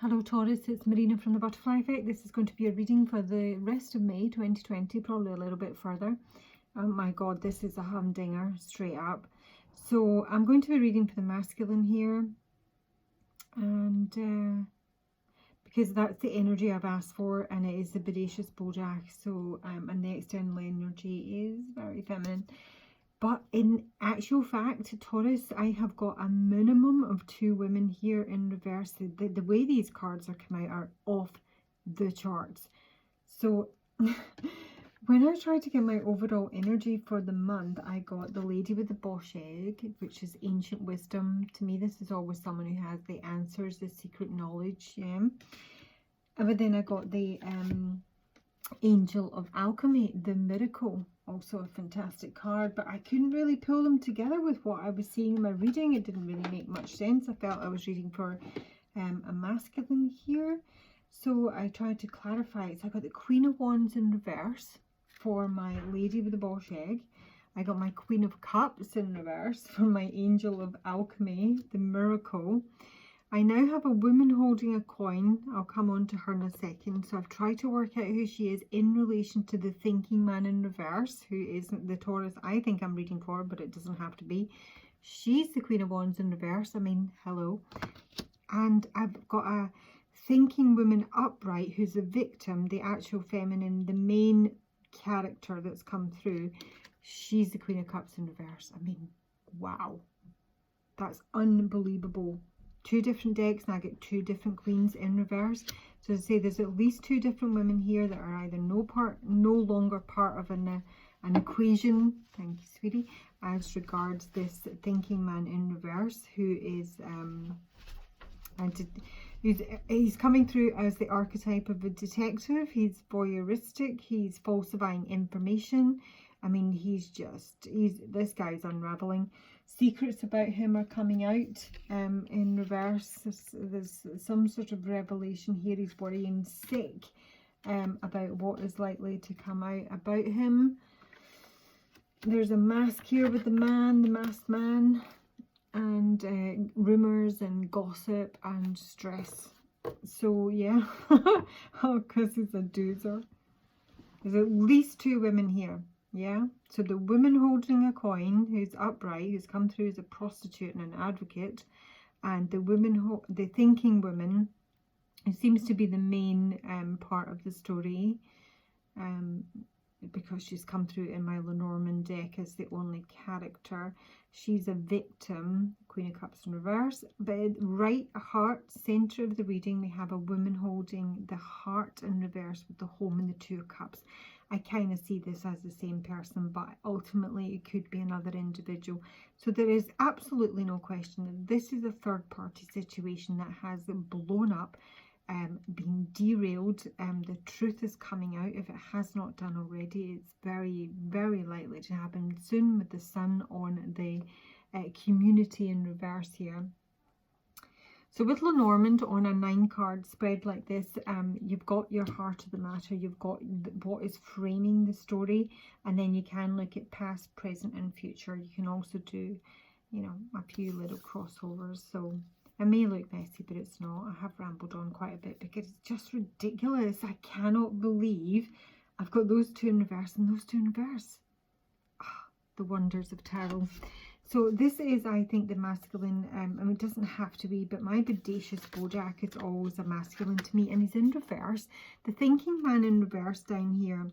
Hello Taurus, it's Marina from the Butterfly Effect. This is going to be a reading for the rest of May 2020, probably a little bit further. Oh my god, this is a humdinger, straight up. So I'm going to be reading for the masculine here, and because that's the energy I've asked for, and it is the bodacious Bojack. So and the external energy is very feminine. But in actual fact, Taurus, I have got a minimum of 2 women here in reverse. The way these cards are come out are off the charts. So when I tried to get my overall energy for the month, I got the Lady with the Bosch Egg, which is ancient wisdom. To me, this is always someone who has the answers, the secret knowledge. Yeah. But then I got the Angel of Alchemy, the Miracle. Also a fantastic card, but I couldn't really pull them together with what I was seeing in my reading. It didn't really make much sense. I felt I was reading for a masculine here, so I tried to clarify it. So I got the Queen of Wands in reverse for my Lady with the Bosch Egg. I got my Queen of Cups in reverse for my Angel of Alchemy, the Miracle. I now have a woman holding a coin. I'll come on to her in a second. So I've tried to work out who she is in relation to the thinking man in reverse, who isn't the Taurus I think I'm reading for, but it doesn't have to be. She's the Queen of Wands in reverse. I mean, hello. And I've got a thinking woman upright who's a victim, the actual feminine, the main character that's come through. She's the Queen of Cups in reverse. I mean, wow. That's unbelievable. 2 different decks, and I get 2 different queens in reverse. So to say, there's at least 2 different women here that are either no longer part of an equation. Thank you, sweetie. As regards this thinking man in reverse, who is he's coming through as the archetype of a detective. He's voyeuristic. He's falsifying information. I mean, this guy's unraveling. Secrets about him are coming out in reverse. There's some sort of revelation here. He's worrying sick about what is likely to come out about him. There's a mask here with the masked man, and rumours and gossip and stress. So yeah, oh, because he's a doozer. There's at least 2 women here. Yeah, so the woman holding a coin, who's upright, who's come through as a prostitute and an advocate, and the thinking woman, who seems to be the main part of the story, because she's come through in my Lenormand deck as the only character. She's a victim, Queen of Cups in reverse, but right heart center of the reading, we have a woman holding the heart in reverse with the home and the 2 of cups. I kind of see this as the same person, but ultimately it could be another individual. So there is absolutely no question that this is a third party situation that has blown up, been derailed. The truth is coming out. If it has not done already, it's very, very likely to happen soon, with the sun on the community in reverse here. So with Lenormand on a 9-card spread like this, you've got your heart of the matter, you've got what is framing the story, and then you can look at past, present and future. You can also do, you know, a few little crossovers. So it may look messy, but it's not. I have rambled on quite a bit because it's just ridiculous. I cannot believe I've got those 2 in reverse and those 2 in reverse. Ah, the wonders of tarot. So this is, I think, the masculine. I mean, it doesn't have to be, but my bodacious Bojack is always a masculine to me, and he's in reverse. The thinking man in reverse down here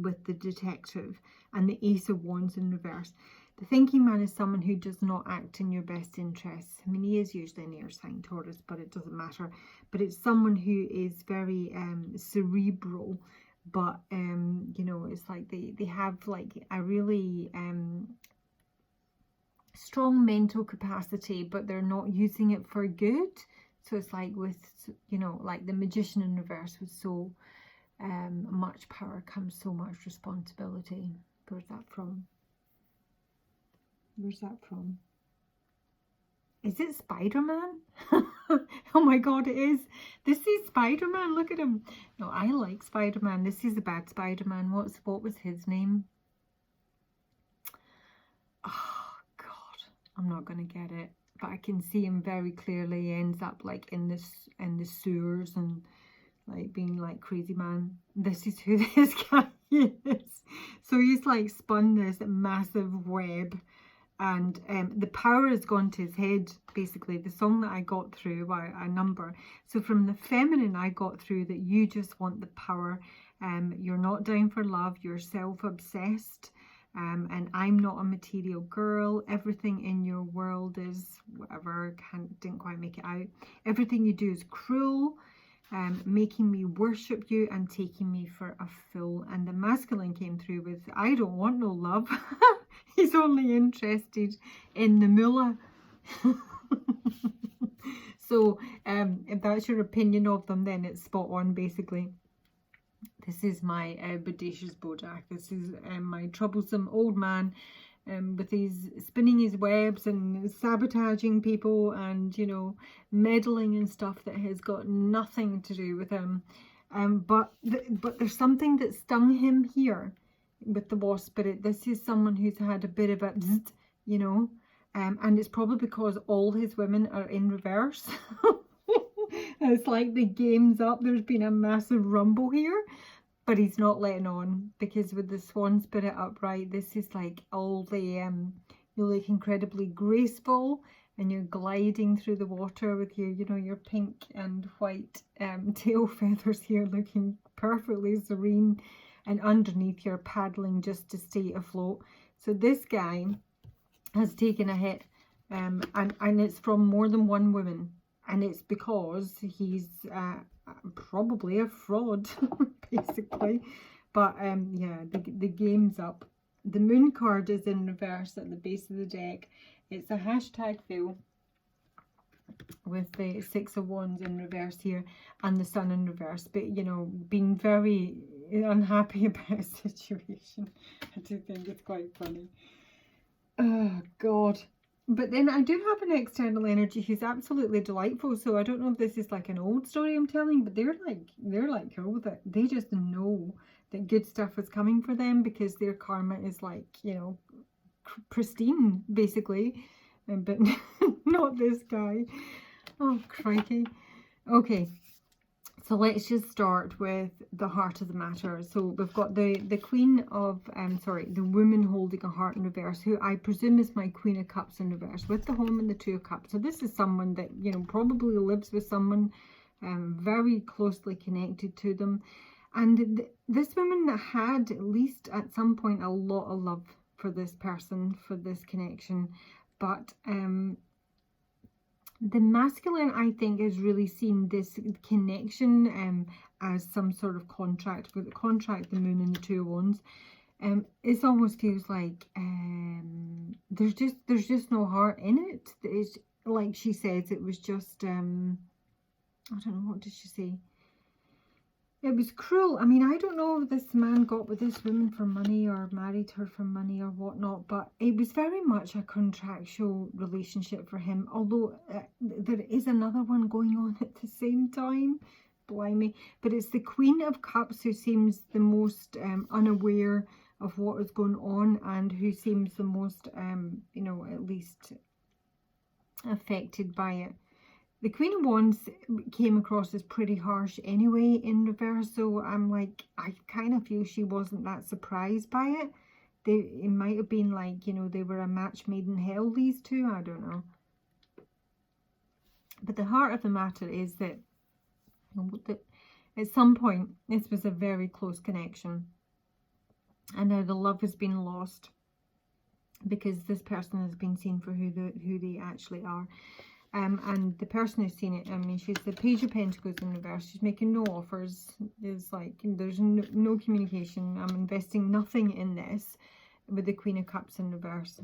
with the detective, and the Ace of Wands in reverse. The thinking man is someone who does not act in your best interests. I mean, he is usually an air sign Taurus, but it doesn't matter. But it's someone who is very cerebral, but you know, it's like they have like a really strong mental capacity, but they're not using it for good. So it's like with, you know, like the magician in reverse, with so much power comes so much responsibility. Where's that from? Where's that from? Is it Spider-Man? Oh my god, it is. This is Spider-Man. Look at him. No, I like Spider-Man. This is the bad Spider-Man. What was his name? Oh, I'm not going to get it. but I can see him very clearly. He ends up like in the sewers and like being like crazy man. This is who this guy is. So he's like spun this massive web, and the power has gone to his head. Basically, the song that I got through by a number. So from the feminine, I got through that you just want the power. You're not down for love. You're self-obsessed. And I'm not a material girl. Everything in your world is whatever. Didn't quite make it out. Everything you do is cruel, making me worship you and taking me for a fool. And the masculine came through with, I don't want no love. He's only interested in the mullah. So if that's your opinion of them, then it's spot on, basically. This is my bodacious Bojack. This is my troublesome old man with his spinning his webs and sabotaging people and, you know, meddling and stuff that has got nothing to do with him. But there's something that stung him here with the wasp spirit. This is someone who's had a bit of a, you know, and it's probably because all his women are in reverse. It's like the game's up. There's been a massive rumble here. But he's not letting on, because with the swan spirit upright, this is like all the, you look incredibly graceful, and you're gliding through the water with your, you know, your pink and white tail feathers here, looking perfectly serene, and underneath you're paddling just to stay afloat. So this guy has taken a hit, and it's from more than one woman, and it's because he's probably a fraud, basically. But yeah, the game's up. The moon card is in reverse at the base of the deck. It's a hashtag fail with the 6 of Wands in reverse here and the sun in reverse, but you know, being very unhappy about a situation. I do think it's quite funny. Oh God. But then I do have an external energy who's absolutely delightful. So I don't know if this is like an old story I'm telling, but they're like cool with it. They just know that good stuff is coming for them because their karma is like, you know, pristine, basically. But not this guy. Oh, crikey. Okay. So let's just start with the heart of the matter. So we've got the Queen of, the woman holding a heart in reverse, who I presume is my Queen of Cups in reverse, with the home and the 2 of Cups. So this is someone that, you know, probably lives with someone very closely connected to them. And this woman had, at least at some point, a lot of love for this person, for this connection. But the masculine, I think, has really seen this connection as some sort of contract. With the contract, the moon and the 2 of Wands, it almost feels like there's just no heart in it. It's like she says, it was just I don't know, what did she say? It was cruel. I mean, I don't know if this man got with this woman for money or married her for money or whatnot, but it was very much a contractual relationship for him. Although there is another one going on at the same time. Blimey. But it's the Queen of Cups who seems the most unaware of what is going on, and who seems the most, you know, at least affected by it. The Queen of Wands came across as pretty harsh anyway in reverse, so I'm like, I kind of feel she wasn't that surprised by it. It might have been like, you know, they were a match made in hell, these two, I don't know. But the heart of the matter is that, at some point, this was a very close connection. And now the love has been lost because this person has been seen for who they actually are. And the person who's seen it, I mean, she's the Page of Pentacles in reverse. She's making no offers. There's like, there's no communication. I'm investing nothing in this. With the Queen of Cups in reverse,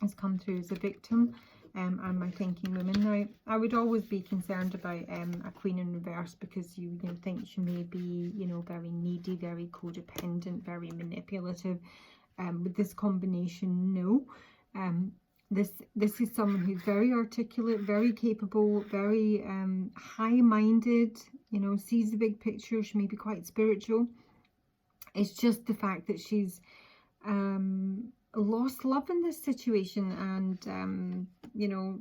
has come through as a victim. And my thinking woman. Now, I would always be concerned about a queen in reverse, because you think she may be, you know, very needy, very codependent, very manipulative. With this combination, no. This is someone who's very articulate, very capable, very high-minded, you know, sees the big picture. She may be quite spiritual. It's just the fact that she's lost love in this situation, and you know,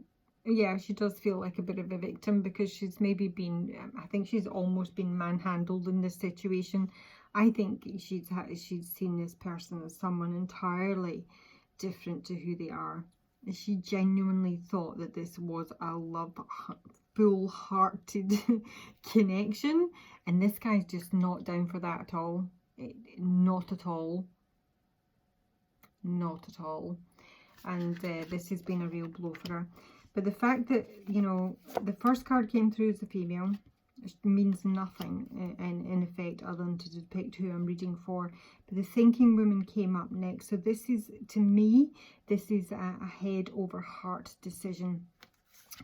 yeah, she does feel like a bit of a victim, because she's maybe been, I think she's almost been manhandled in this situation. I think she's seen this person as someone entirely different to who they are. She genuinely thought that this was a love, full-hearted connection, and this guy's just not down for that at all. Not at all. Not at all. And this has been a real blow for her. But the fact that, you know, the first card came through as a female means nothing in effect, other than to depict who I'm reading for. But the thinking woman came up next. So this is, to me, this is a head over heart decision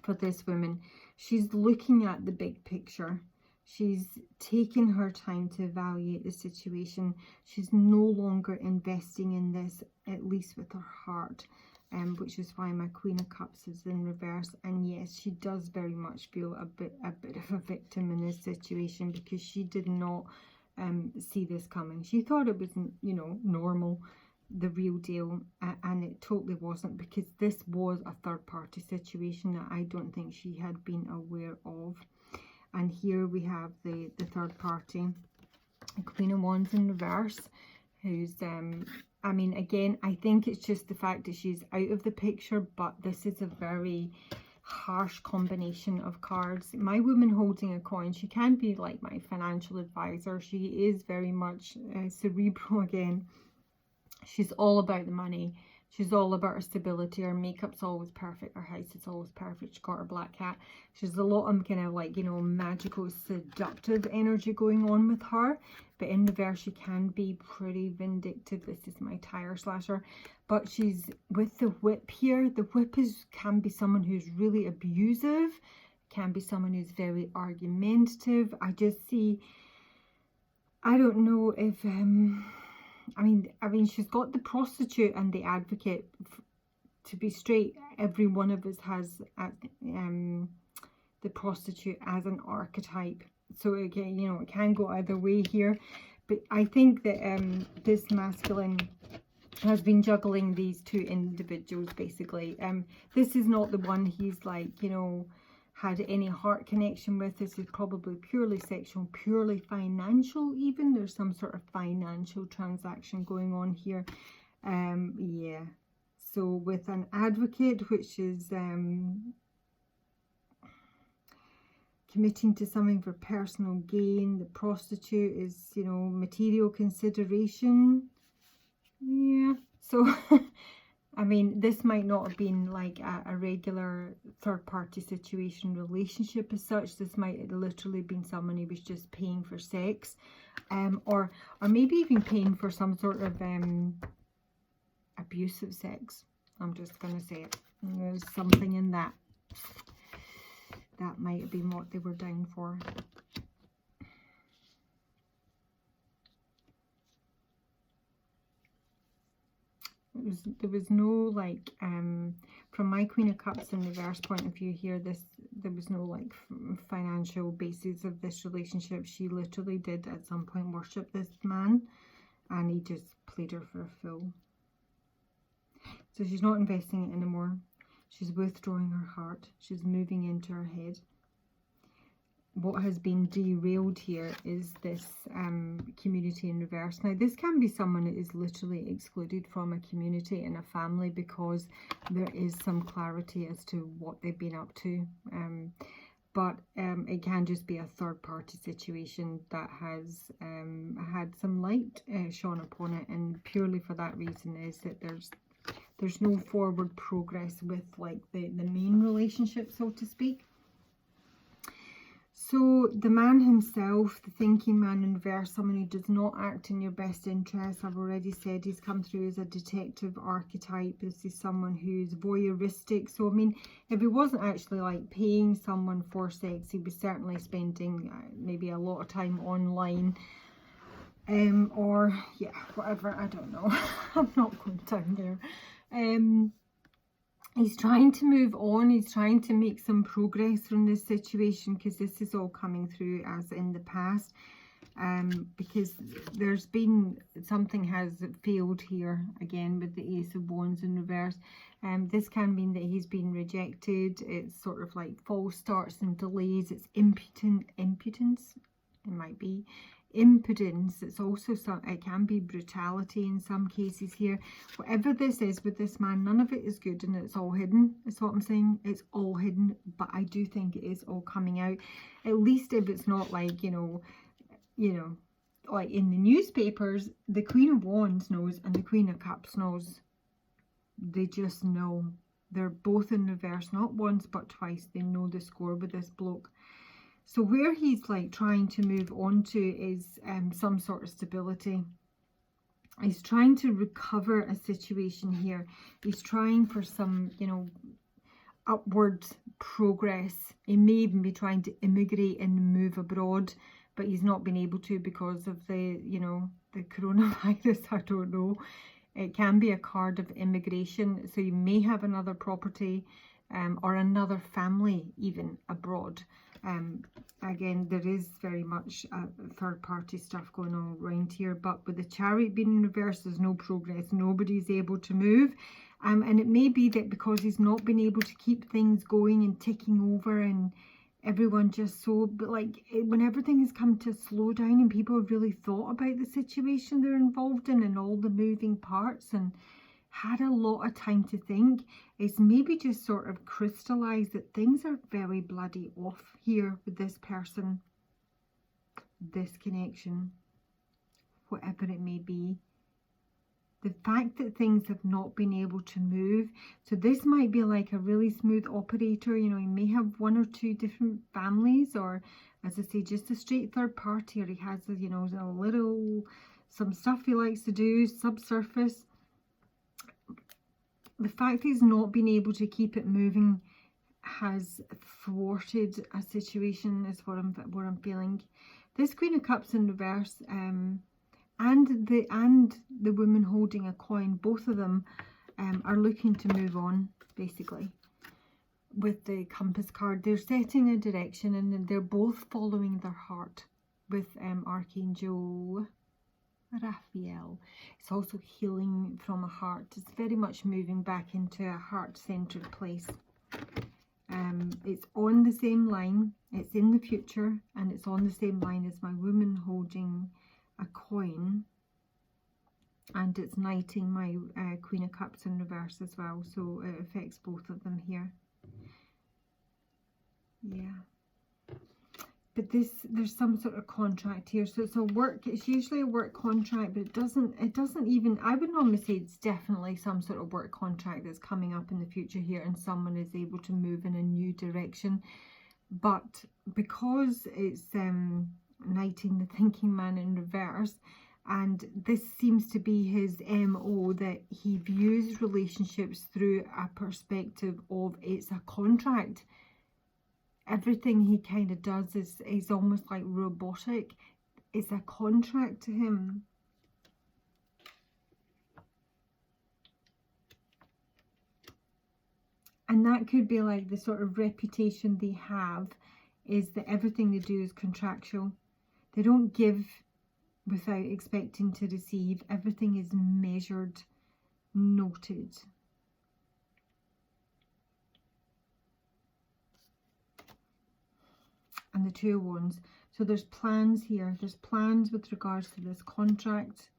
for this woman. She's looking at the big picture. She's taken her time to evaluate the situation. She's no longer investing in this, at least with her heart. Which is why my Queen of Cups is in reverse. And yes, she does very much feel a bit of a victim in this situation, because she did not see this coming. She thought it was, you know, normal, the real deal, and it totally wasn't, because this was a third-party situation that I don't think she had been aware of. And here we have the third party, the Queen of Wands in reverse, who's I mean, again, I think it's just the fact that she's out of the picture, but this is a very harsh combination of cards. My woman holding a coin, she can be like my financial advisor. She is very much cerebral again. She's all about the money. She's all about her stability. Her makeup's always perfect. Her house is always perfect. She's got her black cat. She's a lot of kind of like, you know, magical, seductive energy going on with her. But in reverse, she can be pretty vindictive. This is my tire slasher. But she's with the whip here. The whip can be someone who's really abusive. Can be someone who's very argumentative. I just see, I don't know if... I mean, she's got the prostitute and the advocate. To be straight, every one of us has the prostitute as an archetype. So again, you know, it can go either way here. But I think that this masculine has been juggling these two individuals, basically. This is not the one he's like, you know, had any heart connection with. This is probably purely sexual, purely financial even. There's some sort of financial transaction going on here. Yeah. So with an advocate, which is committing to something for personal gain. The prostitute is, you know, material consideration. Yeah. So... I mean, this might not have been like a regular third-party situation relationship as such. This might have literally been someone who was just paying for sex, or maybe even paying for some sort of abusive sex. I'm just going to say it. There's something in that. That might have been what they were down for. There was no like from my Queen of Cups in reverse point of view here, there was no like financial basis of this relationship. She literally did at some point worship this man, and he just played her for a fool. So she's not investing it anymore. She's withdrawing her heart. She's moving into her head. What has been derailed here is this community in reverse. Now, this can be someone that is literally excluded from a community and a family because there is some clarity as to what they've been up to. But it can just be a third-party situation that has had some light shone upon it, and purely for that reason is that there's no forward progress with like the main relationship, so to speak. So the man himself, the thinking man in reverse, someone who does not act in your best interest. I've already said he's come through as a detective archetype. This is someone who's voyeuristic. So, I mean, if he wasn't actually like paying someone for sex, he'd be certainly spending maybe a lot of time online. Or, yeah, whatever, I don't know. I'm not going down there. He's trying to move on. He's trying to make some progress from this situation because this is all coming through as in the past. because there's been, something has failed here again with the Ace of Wands in reverse. This can mean that he's been rejected. It's sort of like false starts and delays. It's impotence, it might be impudence. It's also it can be brutality in some cases here. Whatever this is with this man, none of it is good, and it's all hidden, is what I'm saying. It's all hidden, but I do think it is all coming out, at least if it's not like, you know, like in the newspapers. The Queen of Wands knows and the Queen of Cups knows. They just know. They're both in reverse, not once but twice. They know the score with this bloke. So where he's like trying to move on to is some sort of stability. He's trying to recover a situation here. He's trying for some, you know, upward progress. He may even be trying to immigrate and move abroad, but he's not been able to because of the, you know, the coronavirus. I don't know. It can be a card of immigration. So you may have another property or another family even abroad. Again, there is very much third party stuff going on around here, but with the Chariot being in reverse, there's no progress. Nobody's able to move. And it may be that because he's not been able to keep things going and ticking over, and everyone just so, but like when everything has come to slow down and people have really thought about the situation they're involved in and all the moving parts and had a lot of time to think, it's maybe just sort of crystallized that things are very bloody off here with this person, this connection, whatever it may be. The fact that things have not been able to move. So this might be like a really smooth operator. You know, he may have one or two different families, or as I say, just a straight third party, or he has, you know, some stuff he likes to do, subsurface. The fact he's not been able to keep it moving has thwarted a situation, is what I'm feeling. This Queen of Cups in reverse, and the woman holding a coin, both of them are looking to move on, basically. With the compass card, they're setting a direction, and they're both following their heart with Archangel Raphael. It's also healing from a heart. It's very much moving back into a heart-centered place. It's on the same line. It's in the future, and it's on the same line as my woman holding a coin, and it's knighting my Queen of Cups in reverse as well, so it affects both of them here. Yeah, but there's some sort of contract here, so it's a work, it's usually a work contract, but it doesn't even, I would normally say it's definitely some sort of work contract that's coming up in the future here, and someone is able to move in a new direction. But because it's knighting the thinking man in reverse, and this seems to be his MO, that he views relationships through a perspective of it's a contract. Everything he kind of does is almost like robotic. It's a contract to him. And that could be like the sort of reputation they have, is that everything they do is contractual. They don't give without expecting to receive. Everything is measured, noted. And the Two of Wands. So there's plans here. There's plans with regards to this contract.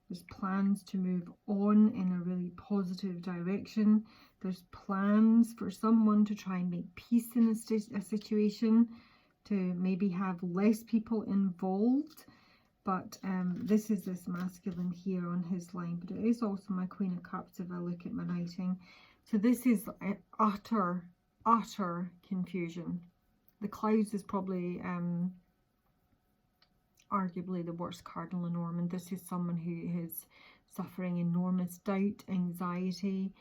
There's plans to move on in a really positive direction. There's plans for someone to try and make peace in a situation, to maybe have less people involved. But this is this masculine here on his line, but it is also my Queen of Cups if I look at my writing. So this is utter confusion. The Clouds is probably arguably the worst card in Lenormand. This is someone who is suffering enormous doubt, anxiety,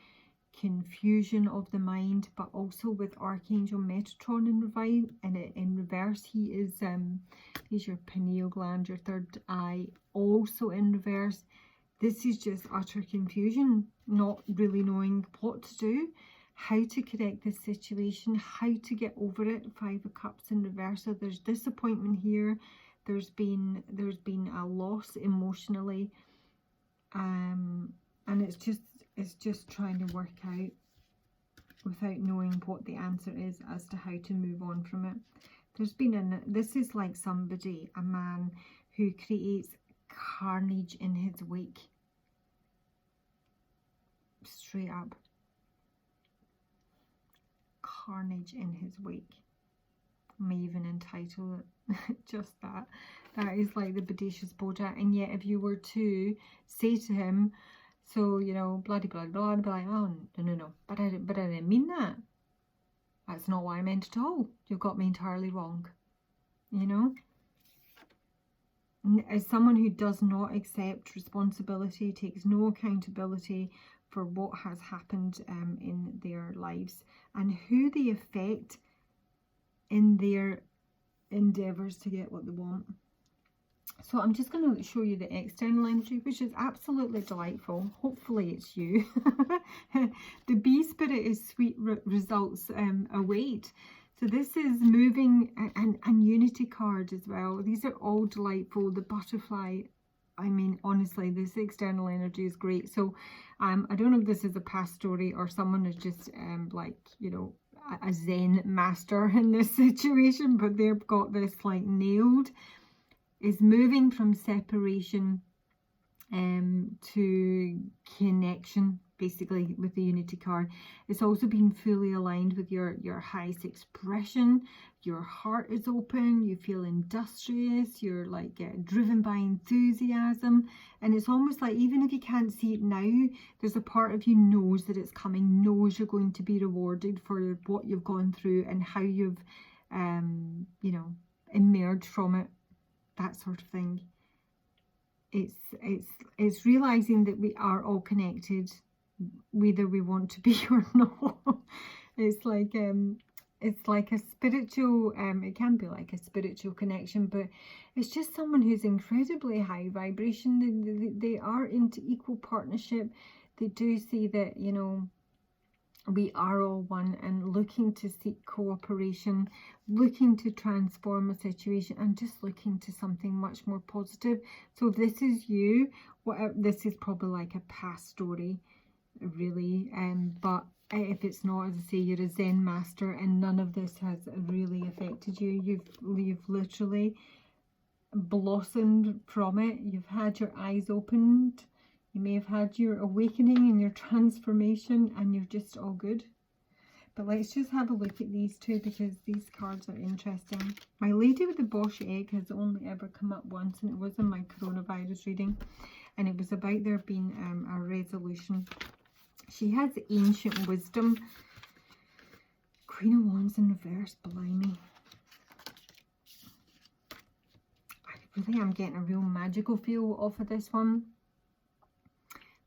confusion of the mind, but also with Archangel Metatron in reverse. He is he's your pineal gland, your third eye, also in reverse. This is just utter confusion, not really knowing what to do, how to correct this situation, how to get over it. Five of Cups in reverse. So there's disappointment here. There's been a loss emotionally, and it's just trying to work out without knowing what the answer is as to how to move on from it. There's been this is like somebody, a man who creates carnage in his wake. Straight up. Carnage in his wake. I may even entitle it just that. That is like the bodacious Bojack. And yet if you were to say to him, so, you know, bloody blah blah, I'd be like, oh no, but I didn't mean that. That's not what I meant at all. You've got me entirely wrong. You know? As someone who does not accept responsibility, takes no accountability for what has happened in their lives and who they affect in their endeavours to get what they want. So I'm just going to show you the external energy, which is absolutely delightful. Hopefully it's you. The bee spirit is sweet results await. So this is moving and unity card as well. These are all delightful. The butterfly, I mean, honestly, this external energy is great. So I don't know if this is a past story or someone is just like, you know, a Zen master in this situation, but they've got this like nailed. Is moving from separation to connection, basically, with the unity card. It's also been fully aligned with your highest expression. Your heart is open, you feel industrious, you're like driven by enthusiasm, and it's almost like even if you can't see it now, there's a part of you knows that it's coming, knows you're going to be rewarded for what you've gone through and how you've you know, emerged from it. That sort of thing. It's realizing that we are all connected, whether we want to be or not. It's like a spiritual, it can be like a spiritual connection, but it's just someone who's incredibly high vibration. They are into equal partnership. They do see that, you know, we are all one and looking to seek cooperation, looking to transform a situation and just looking to something much more positive. So if this is you, this is probably like a past story, really. But if it's not, as I say, you're a Zen master and none of this has really affected you. You've literally blossomed from it. You've had your eyes opened. You may have had your awakening and your transformation and you're just all good. But let's just have a look at these two because these cards are interesting. My lady with the Bosch egg has only ever come up once and it was in my coronavirus reading. And it was about there being a resolution. She has ancient wisdom. Queen of Wands in reverse, blimey. I really am getting a real magical feel off of this one.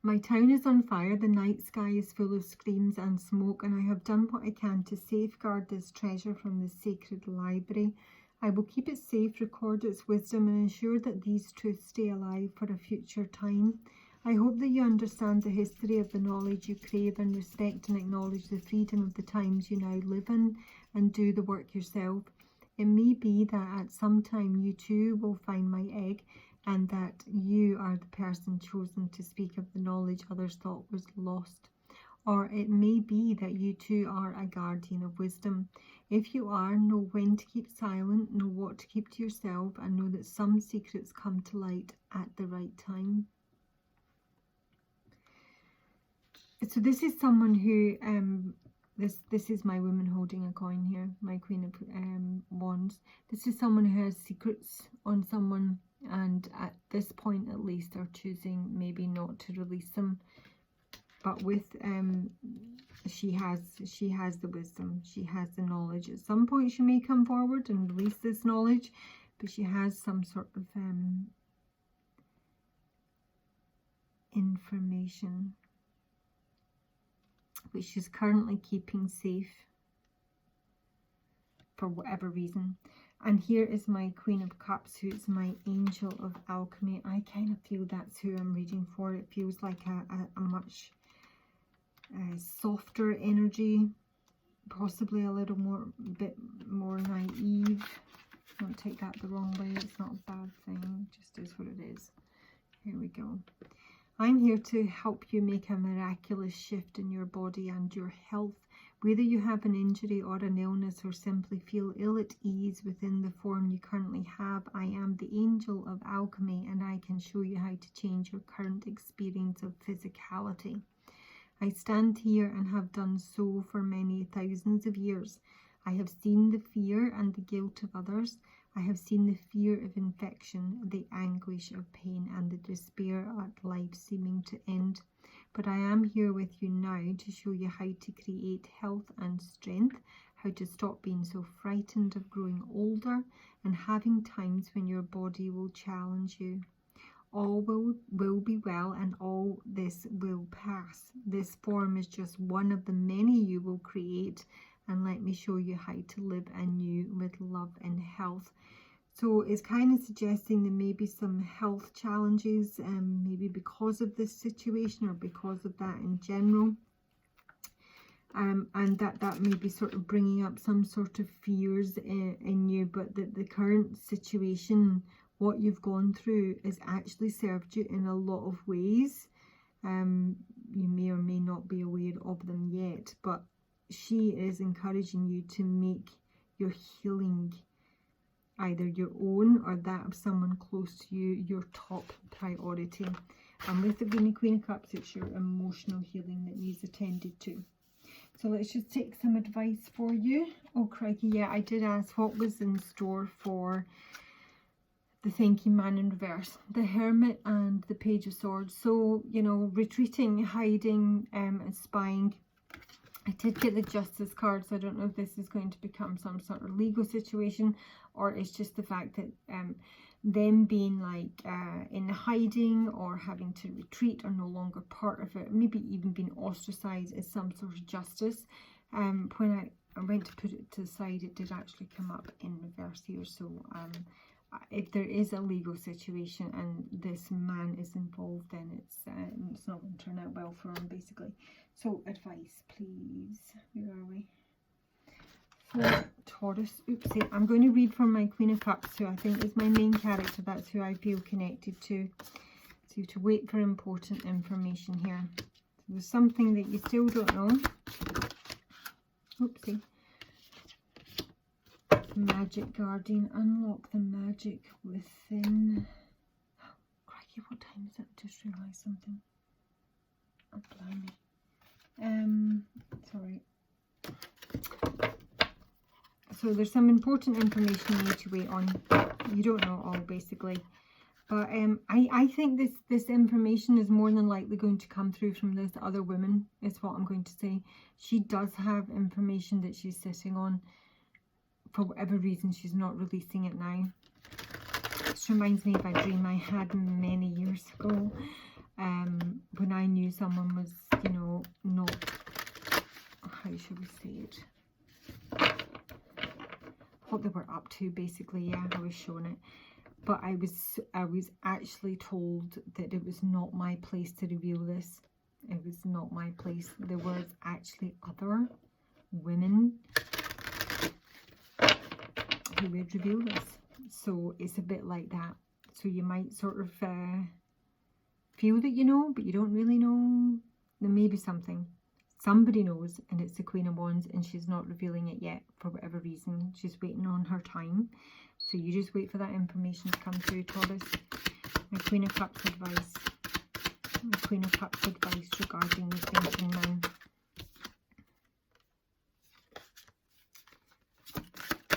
My town is on fire, the night sky is full of screams and smoke, and I have done what I can to safeguard this treasure from the sacred library. I will keep it safe, record its wisdom, and ensure that these truths stay alive for a future time. I hope that you understand the history of the knowledge you crave and respect and acknowledge the freedom of the times you now live in and do the work yourself. It may be that at some time you too will find my egg, and that you are the person chosen to speak of the knowledge others thought was lost. Or it may be that you too are a guardian of wisdom. If you are, know when to keep silent, know what to keep to yourself, and know that some secrets come to light at the right time. So this is someone who, this is my woman holding a coin here, my Queen of Wands. This is someone who has secrets on someone, and at this point at least are choosing maybe not to release them. But with she has the wisdom, she has the knowledge. At some point she may come forward and release this knowledge, but she has some sort of information which she's currently keeping safe for whatever reason. And here is my Queen of Cups, who is my Angel of Alchemy. I kind of feel that's who I'm reading for. It feels like a much softer energy, possibly a little bit more naive. Don't take that the wrong way. It's not a bad thing. It just is what it is. Here we go. I'm here to help you make a miraculous shift in your body and your health. Whether you have an injury or an illness or simply feel ill at ease within the form you currently have, I am the angel of alchemy and I can show you how to change your current experience of physicality. I stand here and have done so for many thousands of years. I have seen the fear and the guilt of others. I have seen the fear of infection, the anguish of pain, and the despair at life seeming to end. But I am here with you now to show you how to create health and strength, how to stop being so frightened of growing older and having times when your body will challenge you. All will be well and all this will pass. This form is just one of the many you will create, and let me show you how to live anew with love and health. So it's kind of suggesting there may be some health challenges, maybe because of this situation or because of that in general. And that may be sort of bringing up some sort of fears in you, but that the current situation, what you've gone through, has actually served you in a lot of ways. You may or may not be aware of them yet, but she is encouraging you to make your healing, either your own or that of someone close to you, your top priority. And with the Queen of Cups, it's your emotional healing that needs attended to. So let's just take some advice for you. Oh crikey, yeah, I did ask what was in store for the Thinking Man in reverse, the Hermit and the Page of Swords. So, you know, retreating, hiding, and spying. I did get the Justice card, so I don't know if this is going to become some sort of legal situation, or it's just the fact that them being like in hiding or having to retreat or no longer part of it, maybe even being ostracized, is some sort of justice. When I went to put it to the side, it did actually come up in reverse here. So if there is a legal situation and this man is involved, then it's not going to turn out well for him, basically. So advice, please. Where are we? For Taurus. Oopsie. I'm going to read from my Queen of Cups, who I think is my main character. That's who I feel connected to. So you have to wait for important information here. So there's something that you still don't know. Oopsie. Magic Guardian. Unlock the magic within. Oh, crikey, what time is it? I just realised something. Oh, blimey. Sorry. So there's some important information you need to wait on. You don't know all, basically. But I think this information is more than likely going to come through from this other woman, is what I'm going to say. She does have information that she's sitting on. For whatever reason, she's not releasing it now. This reminds me of a dream I had many years ago. When I knew someone was, you know, not, how should we say it, what they were up to, basically. Yeah, I was shown it, but I was actually told that it was not my place to reveal this. It was not my place. There was actually other women who would reveal this. So it's a bit like that. So you might sort of feel that you know, but you don't really know. There may be something. Somebody knows, and it's the Queen of Wands, and she's not revealing it yet for whatever reason. She's waiting on her time. So you just wait for that information to come through, Taurus. My Queen of Cups advice. My Queen of Cups advice regarding the Thinking Man.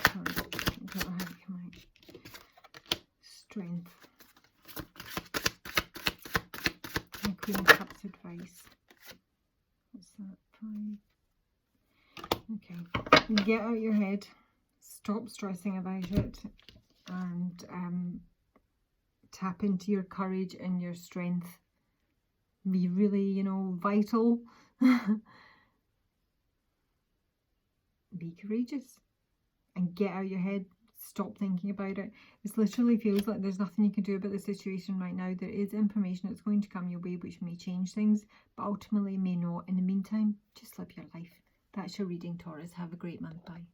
Sorry, I don't know how to come out. Strength. My Queen of Cups advice. What's that? 5. Okay. Get out your head. Stop stressing about it. And tap into your courage and your strength. Be really, you know, vital. Be courageous. And get out your head. Stop thinking about it. It literally feels like there's nothing you can do about the situation right now. There is information that's going to come your way which may change things, but ultimately may not. In the meantime, just live your life. That's your reading, Taurus. Have a great month. Bye.